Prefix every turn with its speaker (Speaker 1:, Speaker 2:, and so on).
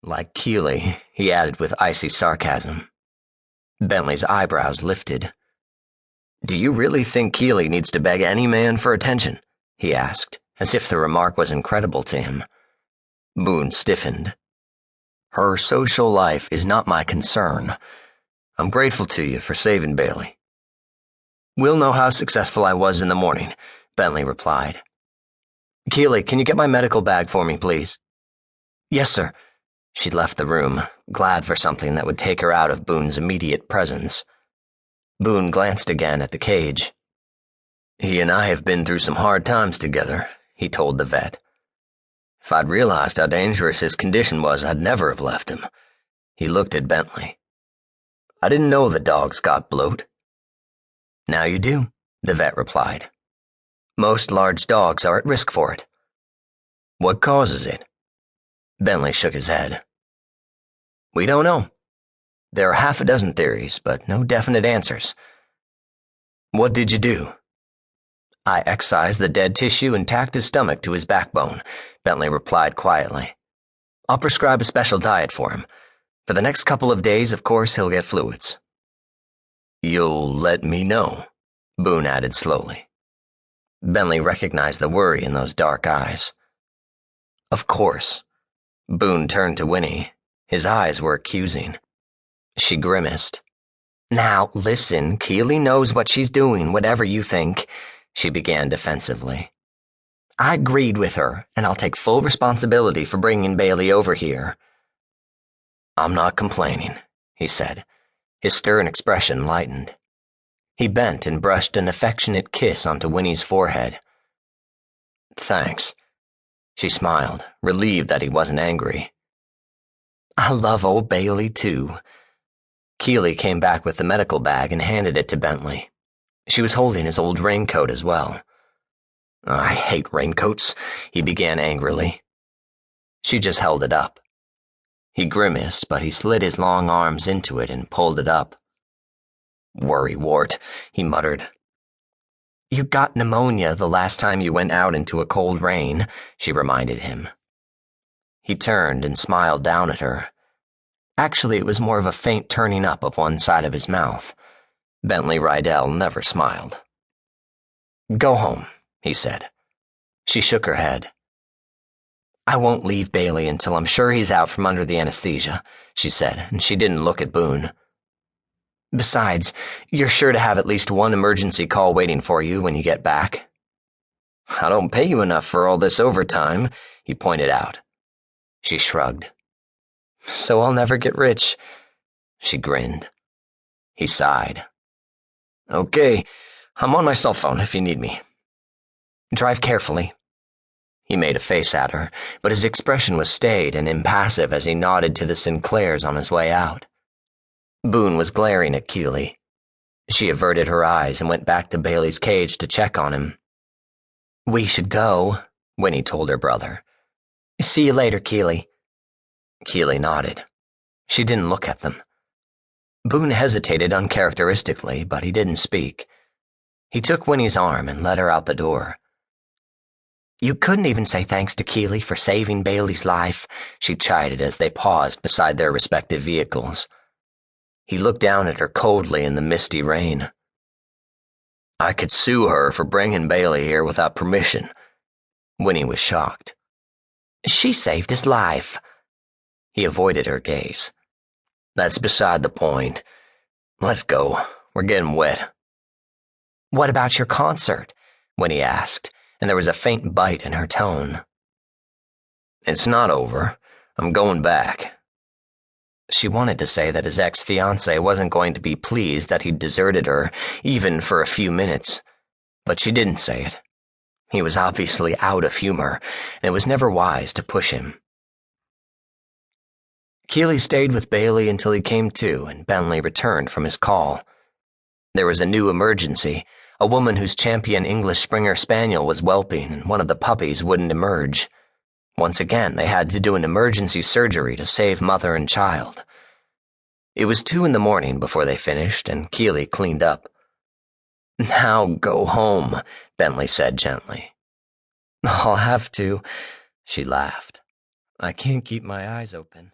Speaker 1: Like Keely, he added with icy sarcasm. Bentley's eyebrows lifted. Do you really think Keely needs to beg any man for attention? He asked, as if the remark was incredible to him. Boone stiffened. Her social life is not my concern. I'm grateful to you for saving Bailey. We'll know how successful I was in the morning, Bentley replied. Keely, can you get my medical bag for me, please? Yes, sir. She'd left the room, glad for something that would take her out of Boone's immediate presence. Boone glanced again at the cage. He and I have been through some hard times together, he told the vet. If I'd realized how dangerous his condition was, I'd never have left him. He looked at Bentley. I didn't know the dogs got bloat. Now you do, the vet replied. Most large dogs are at risk for it. What causes it? Bentley shook his head. We don't know. There are half a dozen theories, but no definite answers. What did you do? I excised the dead tissue and tacked his stomach to his backbone, Bentley replied quietly. I'll prescribe a special diet for him. For the next couple of days, of course, he'll get fluids. You'll let me know, Boone added slowly. Bentley recognized the worry in those dark eyes. Of course. Boone turned to Winnie. His eyes were accusing. She grimaced. Now, listen, Keely knows what she's doing, whatever you think, she began defensively. I agreed with her, and I'll take full responsibility for bringing Bailey over here. I'm not complaining, he said. His stern expression lightened. He bent and brushed an affectionate kiss onto Winnie's forehead. Thanks. She smiled, relieved that he wasn't angry. I love old Bailey, too. Keely came back with the medical bag and handed it to Bentley. She was holding his old raincoat as well. I hate raincoats, he began angrily. She just held it up. He grimaced, but he slid his long arms into it and pulled it up. Worrywart, he muttered. You got pneumonia the last time you went out into a cold rain, she reminded him. He turned and smiled down at her. Actually, it was more of a faint turning up of one side of his mouth. Bentley Rydell never smiled. Go home, he said. She shook her head. I won't leave Bailey until I'm sure he's out from under the anesthesia, she said, and she didn't look at Boone. Besides, you're sure to have at least one emergency call waiting for you when you get back. I don't pay you enough for all this overtime, he pointed out. She shrugged. So I'll never get rich. She grinned. He sighed. Okay, I'm on my cell phone if you need me. Drive carefully. He made a face at her, but his expression was staid and impassive as he nodded to the Sinclairs on his way out. Boone was glaring at Keely. She averted her eyes and went back to Bailey's cage to check on him. We should go, Winnie told her brother. See you later, Keely. Keely nodded. She didn't look at them. Boone hesitated uncharacteristically, but he didn't speak. He took Winnie's arm and led her out the door. You couldn't even say thanks to Keely for saving Bailey's life, she chided as they paused beside their respective vehicles. He looked down at her coldly in the misty rain. I could sue her for bringing Bailey here without permission. Winnie was shocked. She saved his life. He avoided her gaze. That's beside the point. Let's go. We're getting wet. What about your concert? Winnie asked, and there was a faint bite in her tone. It's not over. I'm going back. She wanted to say that his ex-fiancé wasn't going to be pleased that he'd deserted her, even for a few minutes, but she didn't say it. He was obviously out of humor, and it was never wise to push him. Keely stayed with Bailey until he came to and Bentley returned from his call. There was a new emergency, a woman whose champion English Springer Spaniel was whelping and one of the puppies wouldn't emerge. Once again, they had to do an emergency surgery to save mother and child. It was 2 a.m. before they finished, and Keely cleaned up. Now go home, Bentley said gently. I'll have to, she laughed. I can't keep my eyes open.